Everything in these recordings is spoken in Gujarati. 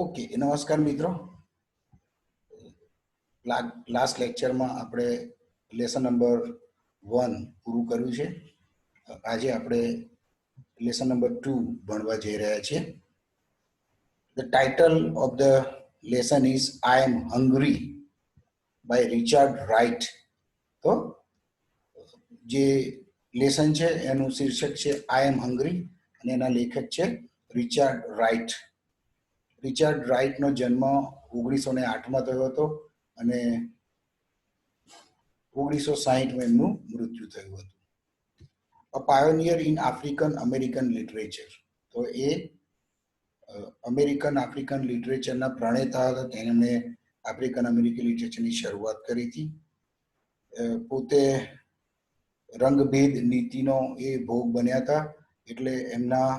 ओके नमस्कार मित्रों लास्ट लेक्चर में આપણે લેસન નંબર 1 પૂરું કર્યું છે આજે આપણે લેસન નંબર 2 ભણવા જઈ રહ્યા છીએ the title of the lesson is I am hungry by Richard Wright તો જે લેસન છે એનું શીર્ષક છે આઈ એમ હંગ્રી અને એના લેખક છે રિચાર્ડ રાઇટ રિચાર્ડ રાઇટનો જન્મ 1908 માં થયો હતો અને 1960 માં એમનું મૃત્યુ થયું હતું a pioneer in African American literature તો એ અમેરિકન આફ્રિકન લિટરેચરના પ્રણેતા હતા તેમણે આફ્રિકન અમેરિકન લિટરેચરની શરૂઆત કરી હતી પોતે રંગભેદ નીતિનો એ ભોગ બન્યા હતા એટલે એમના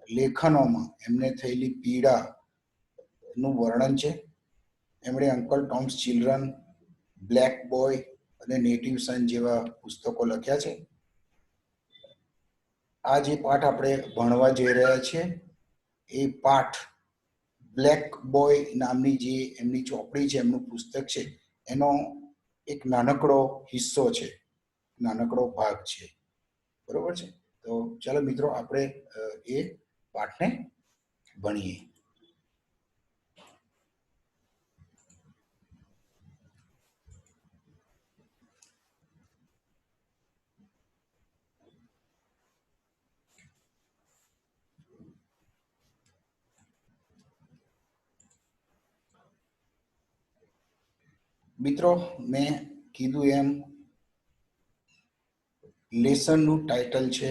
લેખનોમાં એમને થયેલી પીડાનું વર્ણન છે એમણે uncle Thomas children black boy અને નેટિવ સન જેવા પુસ્તકો લખ્યા છે આ જે પાઠ આપણે ભણવા જઈ રહ્યા છીએ એ પાઠ બ્લેક બોય નામની જે એમની ચોપડી છે એમનું પુસ્તક છે એનો એક નાનકડો હિસ્સો છે નાનકડો ભાગ છે બરોબર છે તો ચાલો મિત્રો આપણે એ પાઠને ભણીએ મિત્રો મેં કીધું એમ લેસનનું ટાઇટલ છે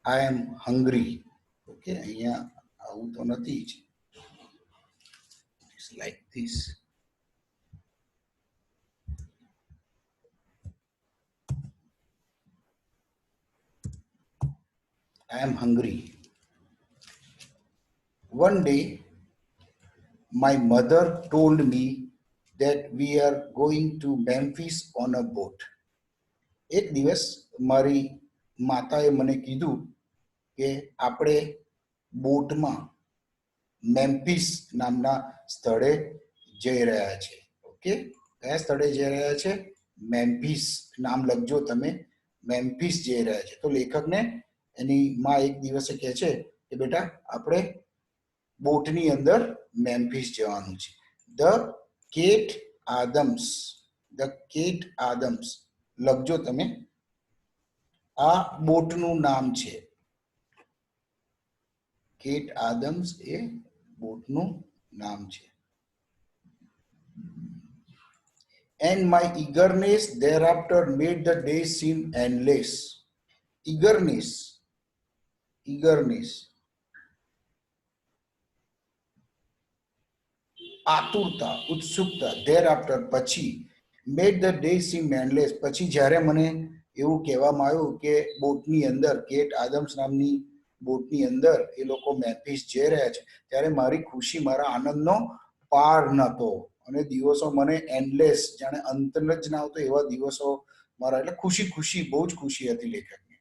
આઈ એમ હંગ્રી ઓકે અહીંયા આવું તો નથી જ it's like this I am hungry. One day, my mother told me that we are going to Memphis on a boat. એક દિવસ મારી માતાએ મને કીધું કે આપણે બોટમાં મેમ્ફિસ નામના સ્થળે જઈ રહ્યા છે ઓકે કયા સ્થળે જઈ રહ્યા છે મેમ્ફિસ નામ લખજો તમે મેમ્ફિસ જઈ રહ્યા છે તો લેખકને એની માં એક દિવસે કહે છે કે બેટા આપણે બોટની અંદર મેમ્ફિસ જવાનું છે ધ કેટ આદમ્સ લખજો તમે આ બોટનું નામ છે કેટ આદમ્સ એ બોટનું નામ છે and my eagerness thereafter made the day seem endless eagerness આતુરતા ઉત્સુકતા thereafter પછી made the day seem endless પછી જ્યારે મને એવું કહેવામાં આવ્યું કે બોટની અંદર કેટ આદમ્સ નામની બોટની અંદર એ લોકો મેમ્ફિસ જઈ રહ્યા છે ત્યારે મારી ખુશી મારા આનંદનો પાર નહોતો અને દિવસો મને એન્ડલેસ જાણે અંત જ ના આવતો એવા દિવસો મારા એટલે ખુશી બહુ જ ખુશી હતી લેખકને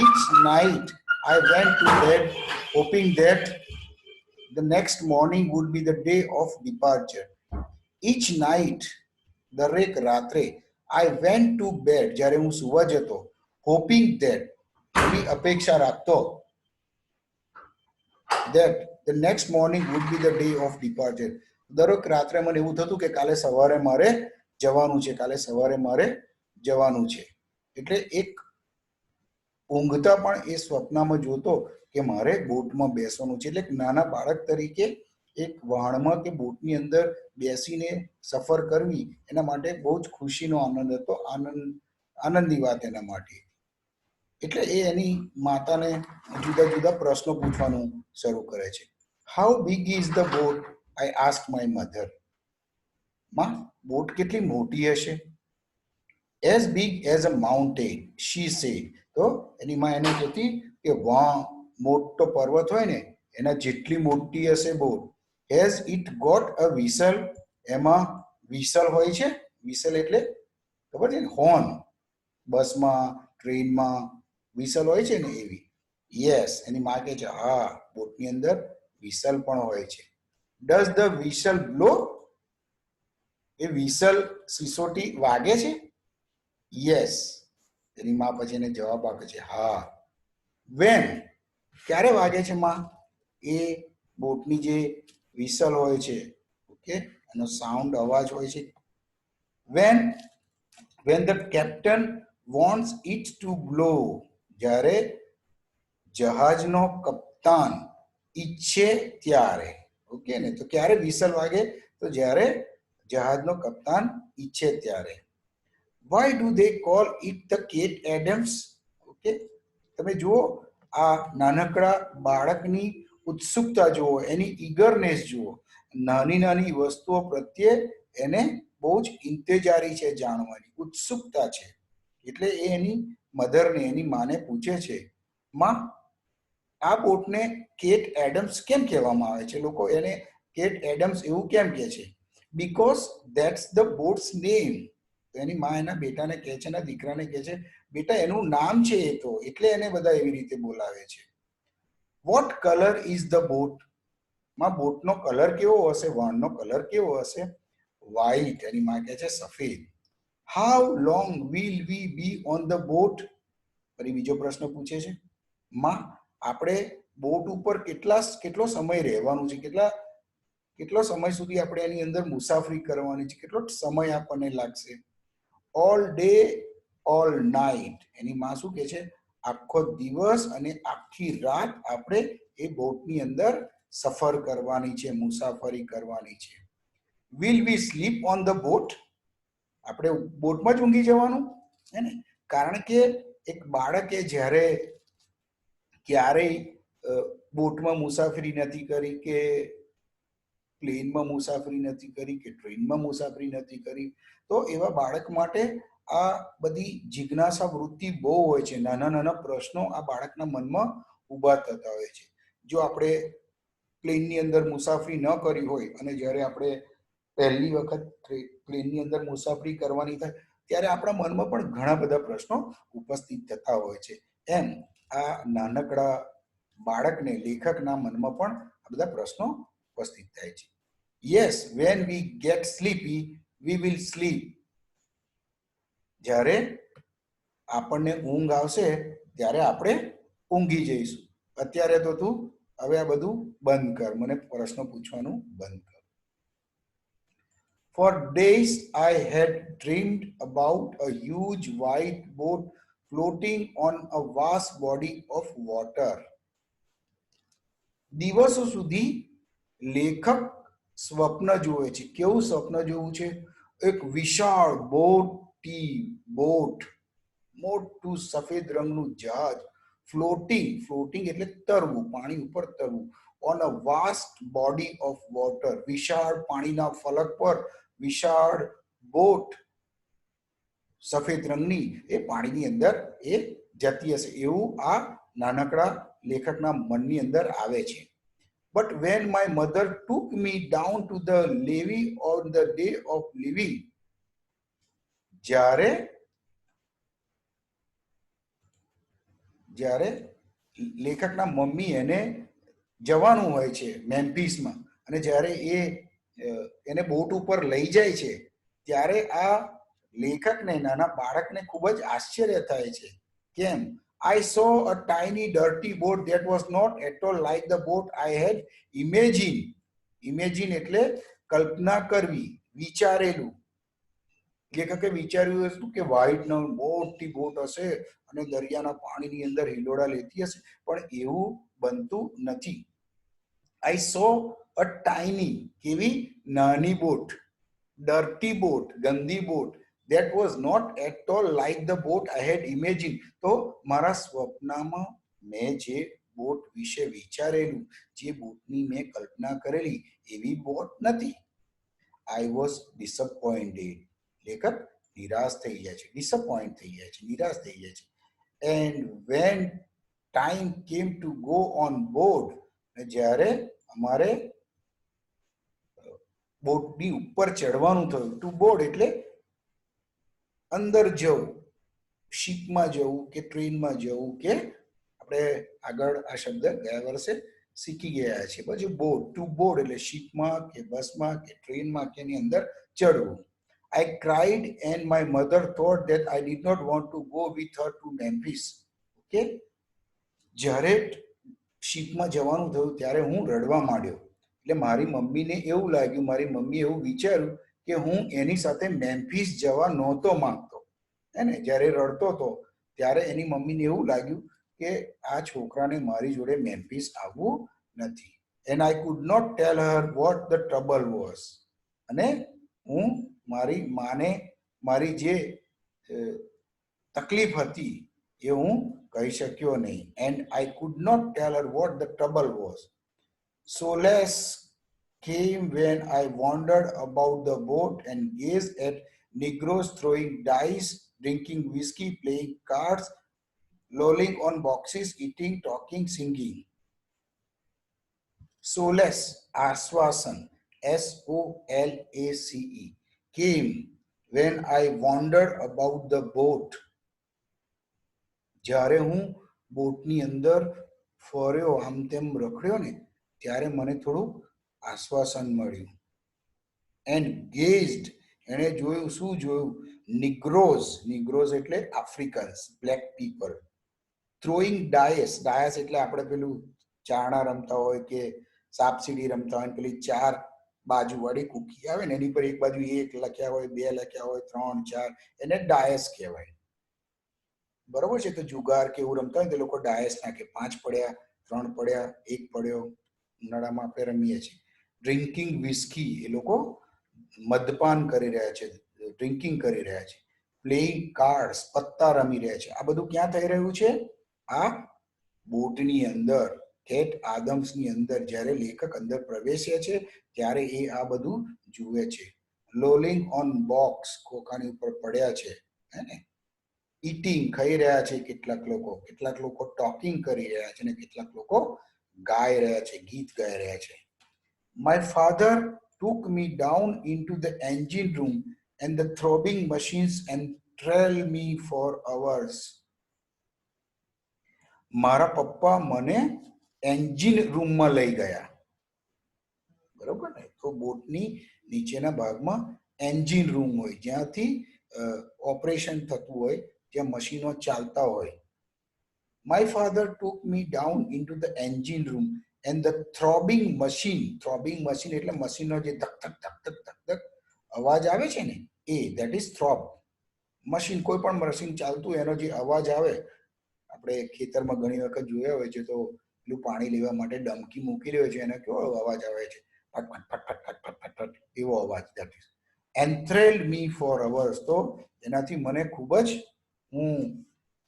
each night I went to bed hoping that the next morning would be the day of departure. Each night, દરેક રાત્રે I went to bed જ્યારે હું સુવા જતો hoping that એવી અપેક્ષા રાખતો that the next morning would be the day of departure. દરેક રાત્રે મને એવું થતું કે કાલે સવારે મારે જવાનું છે એટલે એક ઊંઘતા પણ એ સ્વપ્નમાં જોતો કે મારે બોટમાં બેસવાનું છે એટલે નાના બાળક તરીકે એક વહાણમાં કે બોટની અંદર બેસીને સફર કરવી એના માટે બહુ જ ખુશીનો આનંદ હતો આનંદની વાત એના માટે એટલે એ એની માતાને જુદા જુદા પ્રશ્નો પૂછવાનું શરૂ કરે છે how big is the boat I ask my mother માં બોટ કેટલી મોટી હશે as big as a mountain she said તો એની માં એને કહેતી કે વાહ મોટો પર્વત હોય ને એના જેટલી મોટી હશે boat has it got a whistle એમાં whistle હોય છે whistle એટલે ખબર છે ને હોર્ન બસમાં ટ્રેનમાં whistle હોય છે ને એવી યસ એની માં કહે છે હા બોટની અંદર whistle પણ હોય છે ડઝ ધ વિસલ બ્લો? એ વિસલ સિસોટી વાગે છે? યસ. એની માં પછી એને જવાબ આપે છે હા. વેન, ક્યારે વાગે છે માં? એ બોટની જે વિસલ હોય છે, ઓકે, એનો સાઉન્ડ અવાજ હોય છે. When the captain wants it to blow, જ્યારે જહાજનો કપ્તાન ઈચ્છે ત્યારે. ઓકે ને, તો ક્યારે વિસલ વાગે? તો જ્યારે જહાજનો કપ્તાન ઈચ્છે ત્યારે. Why do they call it the Kate Adams? Okay, તમે જુઓ આ નાનકડા બાળકની ઉત્સુકતા જુઓ, એની ઈગરનેસ જુઓ. નાની નાની વસ્તુઓ પ્રત્યે એને બહુ જ ઇંતેજારી છે, જાણવાની ઉત્સુકતા છે. એટલે એ એની મધરને, એની માને પૂછે છે, માં આ બોટને કેટ એડમ્સ કેમ કહેવામાં આવે છે? લોકો એને કેટ એડમ્સ એવું કેમ કહે છે? Because that's the boat's name. એની માં એના બેટાને કહે છે, એના દીકરાને કહે છે, બેટા એનું નામ છે એ તો, એટલે એને બધા એવી રીતે બોલાવે છે. What colour is the boat? માં બોટનો કલર કેવો હશે? વાણનો કલર કેવો હશે? વ્હાઈટ. એની માં કહે છે સફેદ. How long will we B on the boat? ફરી બીજો પ્રશ્ન પૂછે છે, માં આપણે બોટ ઉપર કેટલો સમય રહેવાનું છે? કેટલો સમય સુધી આપણે એની અંદર મુસાફરી કરવાની છે? કેટલો સમય આપણને લાગશે? All day all night. એની માં શું કહે છે? આખો દિવસ અને આખી રાત આપણે એ બોટની અંદર સફર કરવાની છે, મુસાફરી કરવાની છે. Will we sleep on the boat? આપણે બોટમાં જ ઊંઘી જવાનું હે ને? કારણ કે એક બાળકે જ્યારે ક્યારેય બોટમાં મુસાફરી નથી કરી, કે પ્લેનમાં મુસાફરી નથી કરી, કે ટ્રેનમાં મુસાફરી નથી કરી, તો એવા બાળક માટે આ બધી જિજ્ઞાસા વૃત્તિ બહુ હોય છે. નાના નાના પ્રશ્નો આ બાળકના મનમાં ઊભા થતા હોય છે. જો આપણે પ્લેનની અંદર મુસાફરી ન કરી હોય અને જ્યારે આપણે પહેલી વખત પ્લેનની અંદર મુસાફરી કરવાની થાય, ત્યારે આપણા મનમાં પણ ઘણા બધા પ્રશ્નો ઉપસ્થિત થતા હોય છે. એમ આ નાનકડા બાળકને, લેખકના મનમાં પણ આ બધા પ્રશ્નો ઉપસ્થિત થાય છે. Yes, when we get sleepy we will sleep. જ્યારે આપણને ઊંઘ આવશે ત્યારે આપણે ઊંઘી જઈશું. અત્યારે તો તું હવે આ બધું બંધ કર, મને પ્રશ્નો પૂછવાનું બંધ કર. For days I had dreamed about a huge white boat floating on a vast body of water. દિવસો સુધી લેખક સ્વપ્ન જુએ છે. કેવું સ્વપ્ન જોવું છે? એક વિશાળ બોટ, મોટું સફેદ રંગનું જહાજ, ફ્લોટિંગ એટલે તરવું, પાણી ઉપર તરવું, on a vast body of water, વિશાળ પાણીના ફલક પર વિશાળ બોટ સફેદ રંગની એ પાણીની અંદર એ જતી હશે, એવું આ નાનકડા લેખકના મનની અંદર આવે છે. But when my mother took me down to the levee on the day of living, જ્યારે લેખકના મમ્મી એને જવાનું હોય છે મેમ્ફિસમાં, અને જ્યારે એને બોટ ઉપર લઈ જાય છે, ત્યારે આ લેખકને, નાના બાળકને ખૂબ જ આશ્ચર્ય થાય છે. કેમ? I saw a tiny dirty boat that was not at all like the boat I had imagined. Imagine એટલે કલ્પના કરવી, વિચારેલું. લેખકે વિચાર્યું હતું કે વ્હાઈટ મોટી બોટ હશે અને દરિયાના પાણીની અંદર હિલોડા લેતી હશે, પણ એવું બનતું નથી. I saw a tiny, કેવી? નાની બોટ, dirty boat, ગંદી boat, that was not at all like the boat I had imagined. તો મારા સ્વપ્નમાં મેં જે બોટ વિશે વિચારેલું, જે બોટની મેં કલ્પના કરેલી, એવી બોટ નથી. I was disappointed. લેખક નિરાશ થઈ જાય છે, ડિસઅપોઇન્ટ થઈ જાય છે, નિરાશ થઈ જાય છે. And when time came to go on board, જ્યારે અમારે બોટની ઉપર ચડવાનું થયું, ટુ બોર્ડ એટલે અંદર જવું, શિપમાં જવું કે ટ્રેનમાં જવું, કે આપણે આગળ આ શબ્દ ગયા વર્ષે શીખી ગયા છે. પછી બોર્ડ, ટુ બોર્ડ એટલે શિપમાં કે બસમાં કે ટ્રેનમાં કે એની અંદર ચડવું. I cried and my mother thought that I did not want to go with her to Memphis. Okay? જ્યારે શિપમાં જવાનું થયું ત્યારે હું રડવા માંડ્યો. એટલે મારી મમ્મીને એવું લાગ્યું, મારી મમ્મીએ એવું વિચાર્યું કે હું એની સાથે મેમ્ફિસ જવા નહોતો માંગતો. હે ને, જ્યારે રડતો હતો ત્યારે એની મમ્મીને એવું લાગ્યું કે આ છોકરાને મારી જોડે મેમ્ફિસ આવવું નથી. And I could not tell her what the trouble was. અને હું મારી માને મારી જે તકલીફ હતી એ હું કહી શક્યો નહીં. And I could not tell her what the trouble was. Solace came when I wandered about the boat and gazed at Negroes throwing dice, drinking whiskey, playing cards, lolling on boxes, eating, talking, singing. Solace, Aswasan, Solace, came when I wandered about the boat. જ્યારે હું બોટની અંદર ફર્યો, આમ તેમ રખડ્યો ને, ત્યારે મને થોડું આશ્વાસન મળ્યું. એન્ડ ગેઝડ, એણે જોયું, શું જોયું? નિગ્રોઝ એટલે Africans, black people. Throwing dice, dice એટલે આપણે પેલું ચારણા રમતા હોય કે સાપસીડી રમતા હોય, પેલી 4 બાજુવાળી કૂકી આવે ને, એની પર એક બાજુ 1 લખ્યા હોય, 2 લખ્યા હોય, 3, 4, એને ડાયસ કહેવાય. બરોબર છે? તો જુગાર કે એવું રમતા હોય તો લોકો ડાયસ નાખે. 5 પડ્યા, 3 પડ્યા, 1 પડ્યો. ઉનાળામાં આપણે રમીએ છીએ. ડ્રિંકિંગ વિસ્કી, એ લોકો મદપાન કરી રહ્યા છે, ડ્રિંકિંગ કરી રહ્યા છે. પ્લેઇંગ કાર્ડ્સ, પત્તા રમી રહ્યા છે. આ બધું ક્યાં થઈ રહ્યું છે? આ બોટની અંદર, કેટ આદમ્સની અંદર. જ્યારે લેખક અંદર પ્રવેશે છે ત્યારે એ આ બધું જુએ છે. લોલિંગ ઓન બોક્સ, ખોખાની ઉપર પડ્યા છે. હે ને? ઈટિંગ, ખાઈ રહ્યા છે કેટલાક લોકો ટોકિંગ કરી રહ્યા છે, અને કેટલાક લોકો ગાઈ રહ્યા છે, ગીત ગાઈ રહ્યા છે. My father took me down into the engine room and the throbbing machines enthralled me for hours. મારા પપ્પા મને એન્જિન રૂમમાં લઈ ગયા. બરોબર ને? તો બોટની નીચેના ભાગમાં એન્જિન રૂમ હોય, જ્યાંથી ઓપરેશન થતું હોય, જ્યાં મશીનો ચાલતા હોય. My father took me down into the engine room and the throbbing machine એટલે મશીનનો જે ધક ધક ધક ધક ધક ધક અવાજ આવે છે ને, એ that is throb. મશીન, કોઈ પણ મશીન ચાલતું એનો જે અવાજ આવે, આપણે ખેતરમાં ઘણી વખત જોયા હોય છે, તો પેલું પાણી લેવા માટે ડમકી મૂકી રહ્યો છે, એનો કેવો અવાજ આવે છે? ફટ ફટ ફટ ફટ ફટ ફટ ફટ ફટ, એવો અવાજ. that is enthralled me for hours. તો એનાથી મને ખૂબ જ હું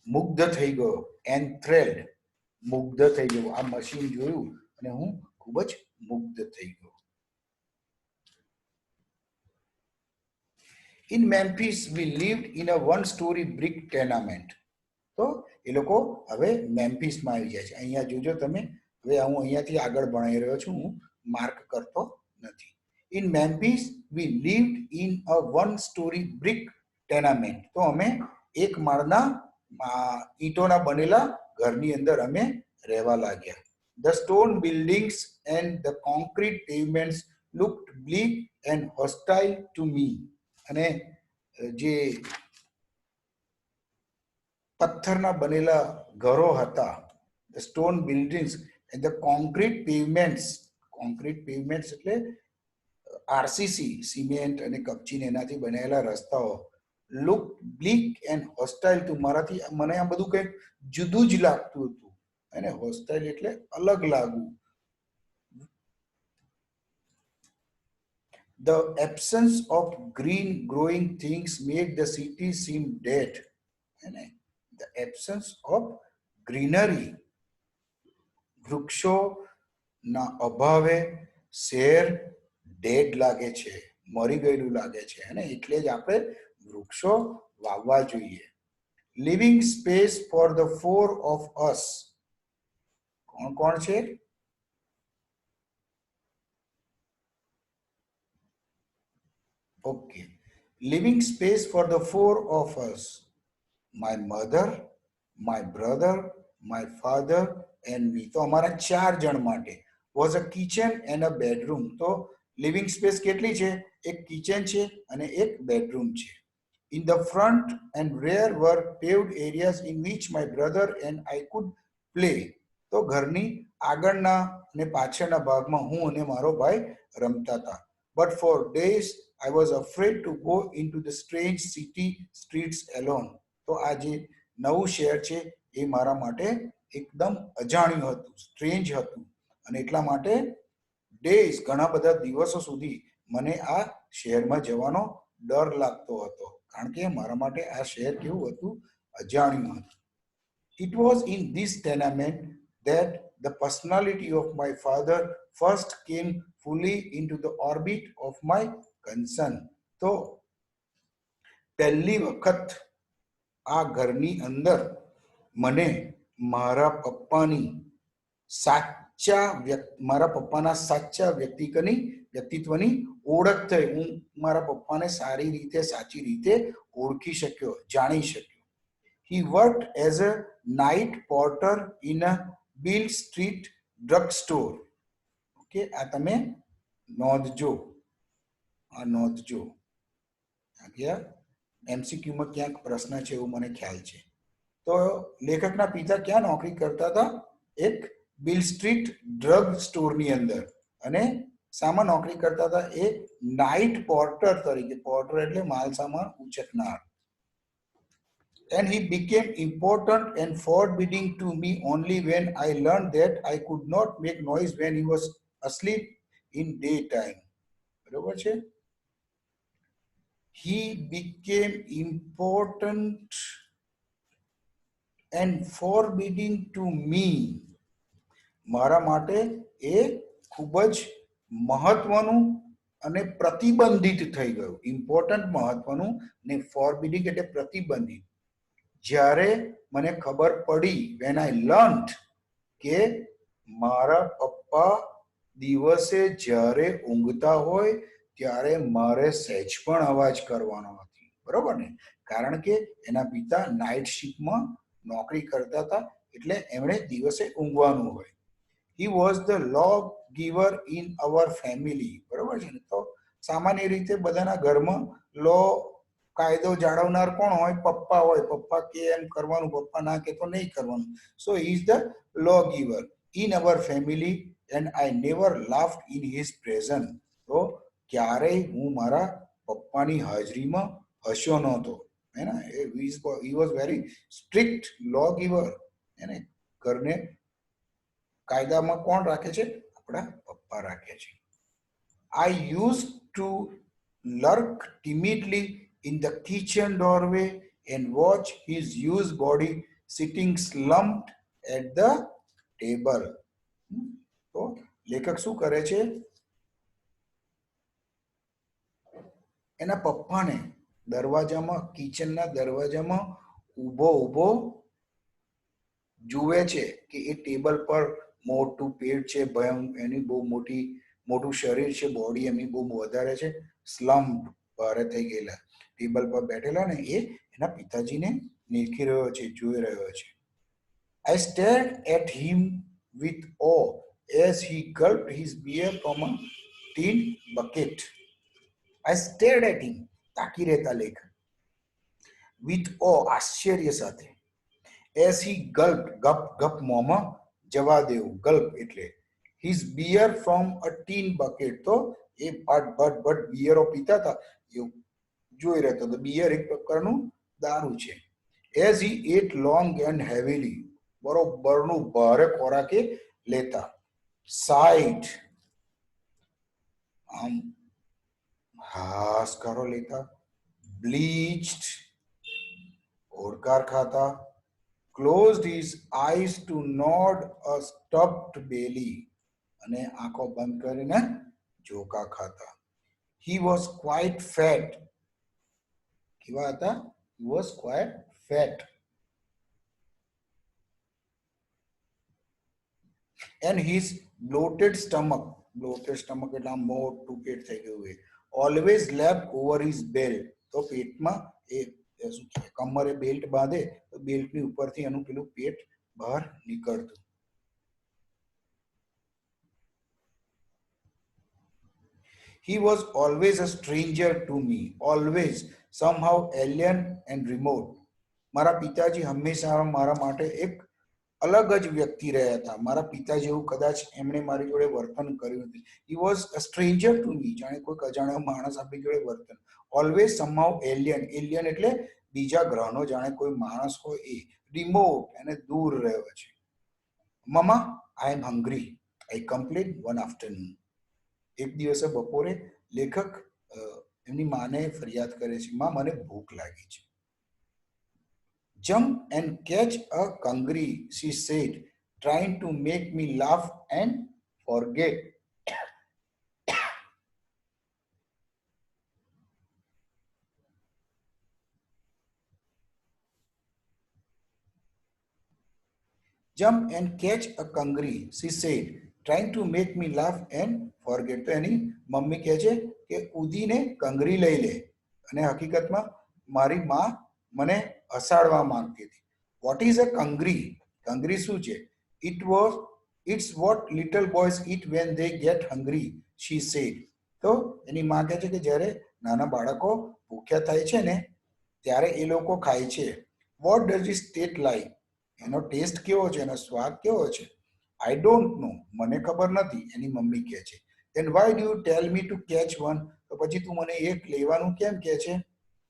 મુગ્ધ થઈ ગયો. enthralled, મુગ્ધ થઈ ગયો. આ મશીન જોયું અને હું ખૂબ જ મુગ્ધ થઈ ગયો. In Memphis we lived in a one-story brick tenement. તો એ લોકો હવે મેમ્ફિસમાં આવી જાય છે. અહીંયા જોજો તમે, હવે હું અહીંયાથી આગળ ભણાઈ રહ્યો છું, હું માર્ક કરતો નથી. In Memphis we lived in a one-story brick tenement. તો અમે એક માળના ઈંટોના બનેલા ઘરની અંદર અમે રહેવા લાગ્યા. The stone buildings and the concrete pavements looked bleak and hostile to me. અને જે પથ્થરના બનેલા ઘરો હતા, the stone buildings and the concrete pavements એટલે આરસીસી, સિમેન્ટ અને કપચીને એનાથી બનેલા રસ્તાઓ, looked bleak and hostile to, મને આ બધું કંઈક જુદું જ લાગતું હતું. અને હોસ્ટાઇલ એટલે અલગ લાગવું. The absence of green growing things made the city seem dead. The absence of greenery, વૃક્ષોના અભાવે શહેર ડેડ લાગે છે, મરી ગયેલું લાગે છે. અને એટલે જ આપણે વૃક્ષો વાવવા જોઈએ. Living space for the 4 of us. કોણ કોણ છે? Okay. Living space for the 4 of us. My mother, my brother, my father, and me. તો અમારા 4 જણ માટે was a kitchen and a bedroom. તો લિવિંગ સ્પેસ કેટલી છે? એક કિચન છે અને એક બેડરૂમ છે. In the front and rear were paved areas in which my brother and I could play. તો ઘરની આગળના અને પાછળના ભાગમાં હું અને મારો ભાઈ રમતા હતા. But for days I was afraid to go into the strange city streets alone. તો આ જે નવું શહેર છે એ મારા માટે એકદમ અજાણ્યું હતું, સ્ટ્રેન્જ હતું, અને એટલા માટે ડેઝ ઘણા બધા દિવસો સુધી મને આ શહેરમાં જવાનો ડર લાગતો હતો, કારણ કે મારા માટે આ શહેર કેવું હતું? અજાણ્યું હતું. It was in this tenement that the personality of my father first came fully into the orbit of my concern. તો પહેલી વખત આ ઘરની અંદર મને મારા પપ્પાની મારા પપ્પાના સાચા વ્યક્તિત્વની ઓળખ થઈ. હું મારા પપ્પાને સારી રીતે, સાચી રીતે ઓળખી શક્યો, જાણી શક્યો. He worked as a night porter in a Beale Street drugstore. Okay, આ તમે નોંધજો, આ નોંધજો. આ એમસીક્યુમાં ક્યાંક પ્રશ્ન છે એવું મને ખ્યાલ છે. તો લેખકના પિતા ક્યાં નોકરી કરતા હતા? એક બિલ સ્ટ્રીટ ડ્રગ સ્ટોરની અંદર. અને સામા નોકરી કરતા હતા? એ નાઇટ પોર્ટર તરીકે. પોર્ટર એટલે માલસામાન ઉચકનાર. And he became important and forbidding to me only when I learned that I could not make noise when he was asleep in daytime. બરોબર છે? He became important and forbidding to me. મારા માટે એ ખૂબ જ મહત્વનું અને પ્રતિબંધિત થઈ ગયું. ઇમ્પોર્ટન્ટ મહત્વનું ને ફોરબિડિંગ એટલે પ્રતિબંધિત. જ્યારે મને ખબર પડી, when I learned, કે મારા પપ્પા દિવસે જ્યારે ઊંઘતા હોય ત્યારે મારે સહેજ પણ અવાજ કરવાનો નથી. બરોબર ને? કારણ કે એના પિતા નાઇટ શિફ્ટમાં નોકરી કરતા હતા, એટલે એમણે દિવસે ઊંઘવાનું હોય. He was the law giver in our family. બરોબર છે ને? તો સામાન્ય રીતે બધાના ઘરમાં લો, કાયદો જાળવનાર કોણ હોય? પપ્પા હોય. પપ્પા કે એમ કરવાનું, પપ્પા ના કે તો નહીં કરવાનું. So he is the law giver in our family and I never laughed in his presence. તો ક્યારેય હું મારા પપ્પાની હાજરીમાં હસ્યો નહોતો. હે ને? He was very strict law giver. હે ને? ઘરને કાયદામાં કોણ રાખે છે? આપણા પપ્પા રાખે છે. I used to lurk timidly in the kitchen doorway and watch his huge body sitting slumped at the table. તો લેખક શું કરે છે? એના પપ્પાને દરવાજામાં, કિચનના દરવાજામાં ઊભો જુએ છે કે એ ટેબલ પર મોટું પેટ છે, એની બહુ મોટું શરીર છે, બોડી એમની બહુ વધારે છે, સ્લમ્પ ભારે થઈ ગયેલા ટેબલ પર બેઠેલા ને એ એના પિતાજીને નિરખી રહ્યો છે, જોઈ રહ્યો છે. I stared at him with awe as he gulped his beer from a tin bucket. I stared at him, તાકી રહેતા લેખ, with awe, આશ્ચર્ય સાથે, as he gulped, ગપ મોંમાં જવા દેવું, ગલ્પ એટલે, his beer from a tin bucket. તો એ ભટ બિયરો પીતા હતા એવું જોઈ રહેતો હતો. બિયર એક પ્રકારનું દારૂ છે. As he ate long and heavily, બરોબરનું ભારે ખોરાકે લેતા. Sighed, આમ હાશકારો લેતા. Bleached, ઓડકાર ખાતા. Closed his eyes to nod a stuffed belly, અને આંખો બંધ કરીને જોકા ખાતા. He was quite fat. કેવા હતા? He was quite fat. And his bloated stomach એટલે આમ મોટું પેટ થઈ ગયું હોય, always lapped over his belt. તો પેટમાં એ શું કહેવાય, કમરે બેલ્ટ બાંધે તો બેલ્ટની ઉપરથી એનું પેલું પેટ બહાર નીકળતું. He was always a stranger to me, always somehow alien and remote. મારા પિતાજી હંમેશા મારા માટે એક અલગ જ વ્યક્તિ રહ્યા હતા. મારા પિતા જેવું કદાચ એમણે મારી જોડે વર્તન કર્યું નથી. He was a stranger to me, જાણે કોઈક અજાણ્યો માણસ આપણી જોડે વર્તન. ઓલવેઝ સમહાઉ એલિયન, એલિયન એટલે બીજા ગ્રહનો જાણે કોઈ માણસ હોય એ. રિમોટ એને દૂર રહ્યો છે. મમા આઈ am hungry, I complete one afternoon. એક દિવસે બપોરે લેખક એમની માને ફરિયાદ કરે છે, માં મને ભૂખ લાગી છે. Jump and catch a kangri, she said, trying to make me laugh and forget. Jump and catch a kangri, she said, trying to make me laugh and forget. તો એની મમ્મી કહે છે કે ઉદીને કંગરી લઈ લે, અને હકીકતમાં મારી માં મને હસાડવા માંગતી હતી. What is a કંગરી? કંગરી શું છે? It's what little boys eat when they get hungry, she said. તો એની માં કહે છે કે જ્યારે નાના બાળકો ભૂખ્યા થાય છે ને ત્યારે એ લોકો ખાય છે. What does it taste like? એનો ટેસ્ટ કેવો છે, એનો સ્વાદ કેવો છે? આઈ ડોન્ટ નો, મને ખબર નથી, એની મમ્મી કહે છે. Then why do you tell me to catch one? તો પછી તું મને એક લેવાનું કેમ કહે છે?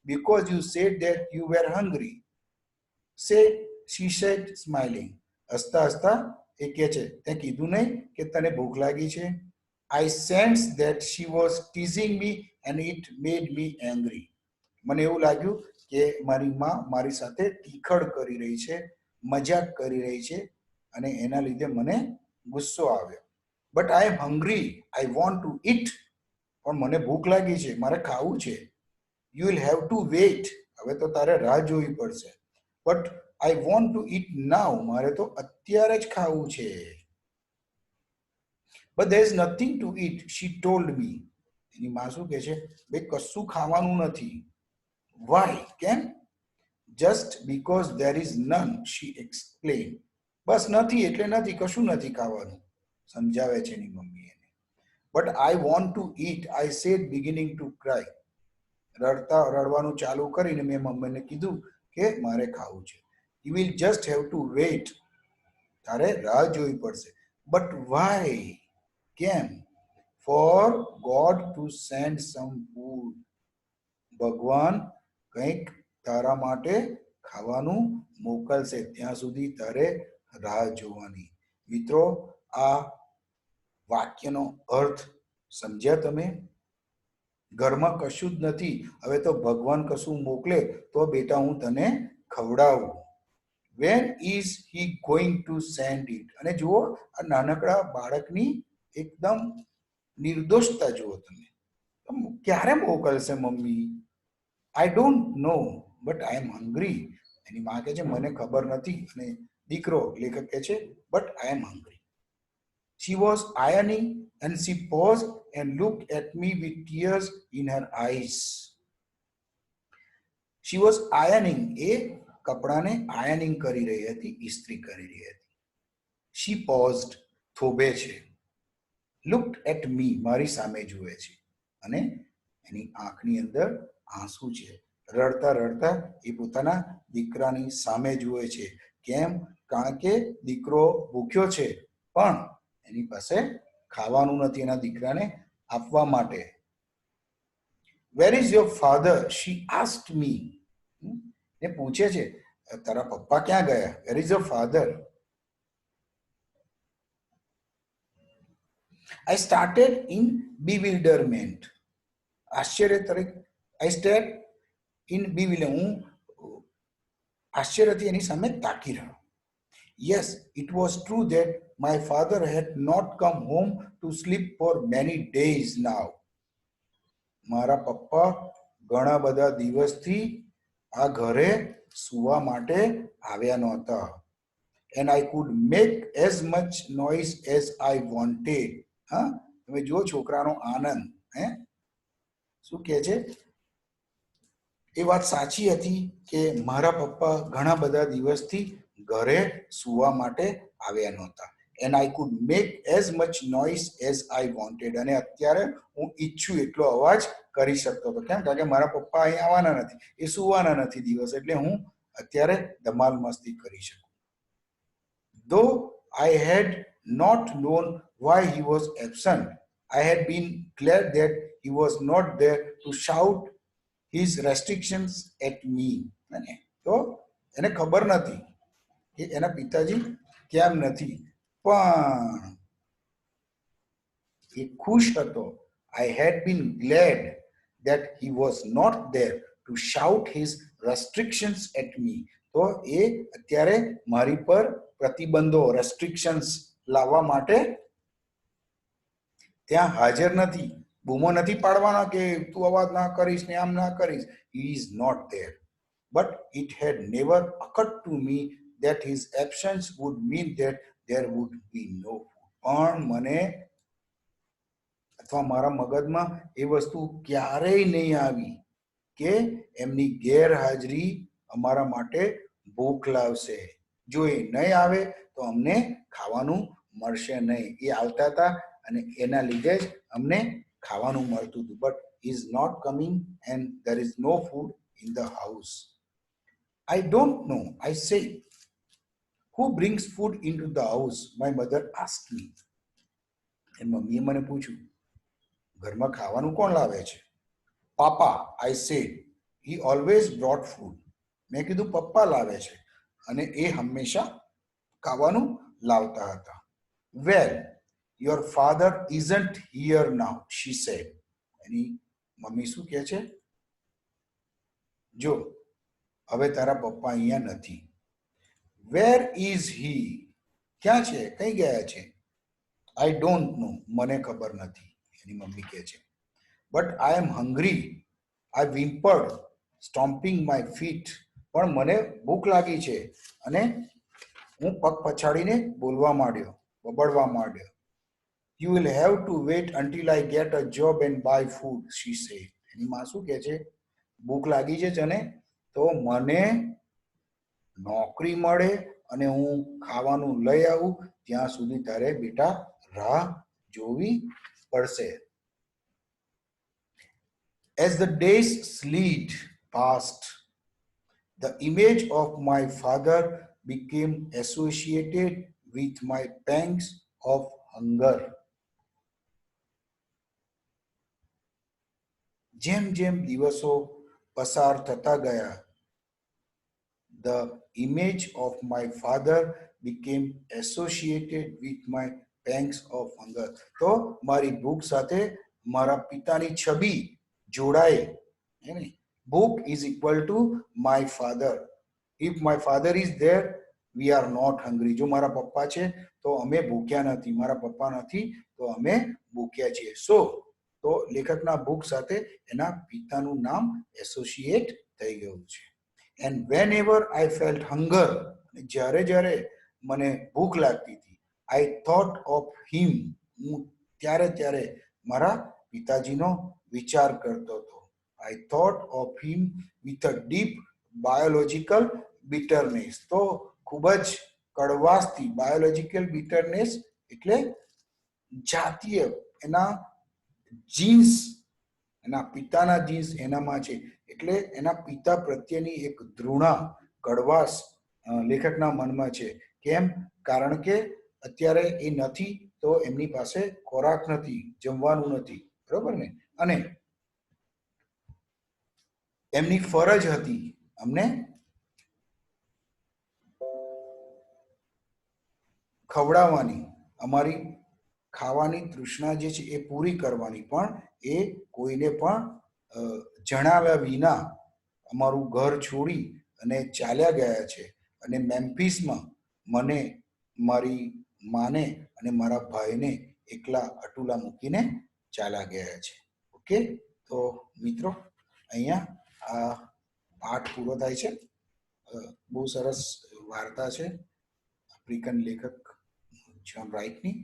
Because you said that you were hungry. She said smiling. હસતા હસતા એ કહે છે, તે કીધું નહીં કે તને ભૂખ લાગી છે? I sensed that she was teasing me and it made me angry. મને એવું લાગ્યું કે મારી માં મારી સાથે ટીખળ કરી રહી છે, મજાક કરી રહી છે, અને એના લીધે મને ગુસ્સો આવ્યો. But I am hungry, I want to eat. પણ મને ભૂખ લાગી છે, મારે ખાવું છે. You will have to wait. હવે તો તારે રાહ જોવી પડશે. But I want to eat now. મારે તો અત્યારે જ ખાવું છે. But there is nothing to eat, she told me. એની માં શું કહે છે? ભાઈ કશું ખાવાનું નથી. વાય? કેમ? Just because there is none, she explain. બસ નથી એટલે નથી, કશું નથી ખાવાનું, સમજાવે છે એની મમ્મી એને. But I want to eat, I said beginning to cry. રડવાનું ચાલુ કરીને મેં મમ્મીને કીધું કે મારે ખાવું છે. You will just have to wait. તારે રાહ જોવી પડશે. But why? કેમ? For God to send some food. ભગવાન કંઈક તારા માટે ખાવાનું મોકલશે, ત્યાં સુધી તારે રાહ જોવાની. મિત્રો, આ વાક્યનો અર્થ સમજ્યા તમે? ઘરમાં કશું જ નથી, હવે તો ભગવાન કશું મોકલે તો બેટા હું તને ખવડાવું. When is he going to send it? અને જુઓ આ નાનકડા બાળકની એકદમ નિર્દોષતા જુઓ તમે. ક્યારે મોકલશે મમ્મી? I don't know but I am hungry. એની માં કહે છે મને ખબર નથી, અને દીકરો લેખક કહે છે but I am hungry. She was ironing and she paused and looked at me with tears in her eyes. She was ironing, એ કપડાને આયનિંગ કરી રહી હતી, ઇસ્ત્રી કરી રહી હતી. She paused, થોભે છે. Looked at me, મારી સામે જુએ છે, અને એની આંખની અંદર આંસુ છે. રડતા રડતા એ પોતાના દીકરાની સામે જુએ છે. કેમ? કારણ કે દીકરો ભૂખ્યો છે, પણ એની પાસે ખાવાનું નથી એના દીકરાને આપવા માટે. Where is your father? She asked me. એ પૂછે છે તારા પપ્પા ક્યાં ગયા? Where is your father? I started in bewilderment. આશ્ચર્ય તરીકે I stared in bewilderment. હું આશ્ચર્યથી એની સામે તાકી રહ્યો. Yes, it was true that my father had not come home to sleep for many days now. મારા પપ્પા ઘણા બધા દિવસથી આ ઘરે સુવા માટે આવ્યા નહોતા. And I could make as much noise as I wanted. હા, તમે જુઓ છોકરાનો આનંદ. શું કહે છે? એ વાત સાચી હતી કે મારા પપ્પા ઘણા બધા દિવસથી ઘરે સુવા માટે આવ્યા નહોતા. and I could make as much noise as I wanted. અને અત્યારે હું ઈચ્છું એટલો અવાજ કરી શકતો હતો. કેમ? કારણ કે મારા પપ્પા અહીં આવવાના નથી, એ સુવાના નથી દિવસ, એટલે હું અત્યારે ધમાલ મસ્તી કરી શકું. Though I had not known why he was absent, I had been glad that he was not there to shout his restrictions at me. તો એને ખબર નથી કે એના પિતાજી કેમ નથી, પણ એ ખુશ હતો. I had been glad that he was not there to shout his restrictions at me. તો એ અત્યારે મારી પર પ્રતિબંધો રેસ્ટ્રિક્શન્સ લાવવા માટે ત્યાં હાજર નથી. બૂમો નથી પાડવાના કે તું અવાજ ના કરીશ ને આમ ના કરીશ. He is not there. But it had never occurred to me that his absence would mean that there would be no food. પણ મને અથવા મારા મગજમાં એ વસ્તુ ક્યારેય નહીં આવી કે એમની ગેરહાજરી અમારા માટે ભૂખ લાવશે. જો એ નહીં આવે તો અમને ખાવાનું મળશે નહીં. એ આવતા હતા અને એના લીધે જ અમને ખાવાનું મળતું હતું. But he is not coming and there is no food in the house. I don't know, I say. Who brings food into the house? My mother asked me. એ મમ્મીએ મને પૂછ્યું, ઘરમાં ખાવાનું કોણ લાવે છે? પાપા, I said. He always brought food. મેં કીધું પપ્પા લાવે છે અને એ હંમેશા ખાવાનું લાવતા હતા. Well, your father isn't here now, she said. Any mummy શું કહે છે? જો હવે તારા પપ્પા અહીંયા નથી. Where is he? ક્યાં છે? કઈ ગયા છે? I don't know. મને ખબર નથી, એની મમ્મી કહે છે. But I am hungry. I whimpered, stomping my feet. પણ મને ભૂખ લાગી છે અને હું પગ પછાડીને બોલવા માંડ્યો, બબડવા માંડ્યો. You will have to wait until I get a job and buy food, she said. એની માં શું કહે છે? ભૂખ લાગી છે જને, તો મને નોકરી મળે અને હું ખાવાનું લઈ આવું ત્યાં સુધી તારે બેટા રાહ જોવી પડશે. As the days slid past, the image of my father became associated with my pangs of hunger. જેમ જેમ દિવસો પસાર થતા ગયા, the image of my father became associated with my pangs of hunger. તો મારી ભૂખ સાથે મારા પિતાની છબી જોડાય. Book is equal to my father. If my father is there, we are not hungry. જો મારા પપ્પા છે તો અમે ભૂખ્યા નથી, મારા પપ્પા નથી તો અમે ભૂખ્યા છીએ. So તો લેખકના ભૂખ સાથે એના પિતાનું નામ એસોસિએટ થઈ ગયું છે. And whenever I felt hunger, જ્યારે જ્યારે મને ભૂખ લાગતી હતી, I thought of him. હું ત્યારે ત્યારે મારા પિતાજીનો વિચાર કરતો હતો. I thought of him with a deep biological bitterness. તો ખૂબ જ કડવાશથી, biological bitterness એટલે જાતીય, એના જીન્સ, એના પિતાના જીન્સ એનામાં છે એટલે એના પિતા પ્રત્યેની એક ધૃણા, કડવાશ લેખકના મનમાં છે. કેમ? કારણ કે અત્યારે એ નથી તો એમની પાસે ખોરાક નથી, જમવાનું નથી, બરોબર ને? અને એમની ફરજ હતી અમને ખવડાવવાની, અમારી ખાવાની તૃષ્ણા જે છે એ પૂરી કરવાની, પણ એ કોઈને પણ જણાવ્યા વિના અમારું ઘર છોડી અને ચાલ્યા ગયા છે. અને મેમ્ફિસમાં મને, મારી માને અને મારા ભાઈને એકલા અટુલા મૂકીને ચાલ્યા ગયા છે. ઓકે, તો મિત્રો અહીંયા આ પાઠ પૂરો થાય છે. બહુ સરસ વાર્તા છે, આફ્રિકન લેખક જ્હોન રાઇટની.